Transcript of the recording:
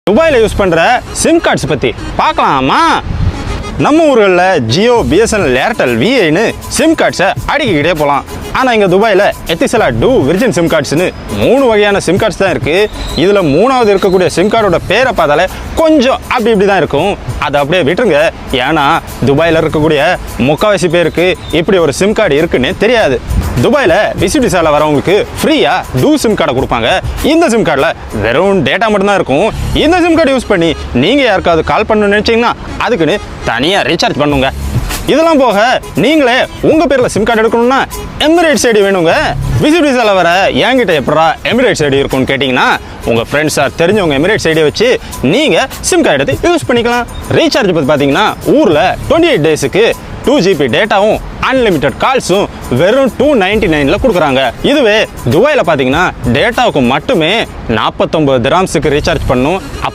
துபாயில் யூஸ் பண்ணுற sim cards பற்றி பார்க்கலாமா? நம்ம ஊர்களில் ஜியோ, பிஎஸ்என்எல், ஏர்டெல், விஐன்னு சிம் கார்ட்ஸை அடிக்கிட்டே போகலாம். ஆனால் இங்கே துபாயில் எத்திசலாட், டூ, விர்ஜின் சிம் கார்ட்ஸ்னு 3 வகையான சிம் கார்ட்ஸ் தான் இருக்குது. இதில் 3வது இருக்கக்கூடிய சிம் கார்டோட பேரை பார்த்தாலே கொஞ்சம் அப்படி இப்படி தான் இருக்கும். அதை அப்படியே விட்டுருங்க. ஏன்னா துபாயில் இருக்கக்கூடிய முக்கால்வாசி பேருக்கு இப்படி ஒரு சிம் கார்டு இருக்குன்னு தெரியாது. துபாயில் விசிட் விசாவில் வரவங்களுக்கு ஃப்ரீயாக டூ சிம் கார்டை கொடுப்பாங்க. இந்த சிம் கார்டில் வெறும் டேட்டா மட்டும்தான் இருக்கும். இந்த சிம் கார்டு யூஸ் பண்ணி நீங்கள் யாருக்காவது கால் பண்ணணும்னு நினச்சிங்கன்னா அதுக்குன்னு தனியாக ரீசார்ஜ் பண்ணுங்க. இதெல்லாம் போக நீங்களே உங்கள் பேரில் சிம் கார்டு எடுக்கணும்னா எமிரேட்ஸ் ஐடி வேணுங்க. விசிட் விசாவில் வர என்கிட்ட எப்படா எமிரேட்ஸ் ஐடி இருக்கும்னு கேட்டிங்கன்னா உங்கள் ஃப்ரெண்ட்ஸ் தெரிஞ்சவங்க எமிரேட்ஸ் ஐடியை வச்சு நீங்கள் சிம் கார்டு எடுத்து யூஸ் பண்ணிக்கலாம். ரீசார்ஜ் பற்றி பார்த்தீங்கன்னா ஊரில் 28 டேஸுக்கு 2 GB டேட்டாவும் அன்லிமிட்டட் கால்ஸும் வெறும் 299 கொடுக்குறாங்க. இதுவே துபாயில் பார்த்தீங்கன்னா டேட்டாவுக்கு மட்டுமே 49 திராம்ஸுக்கு ரீசார்ஜ் பண்ணும். அப்போ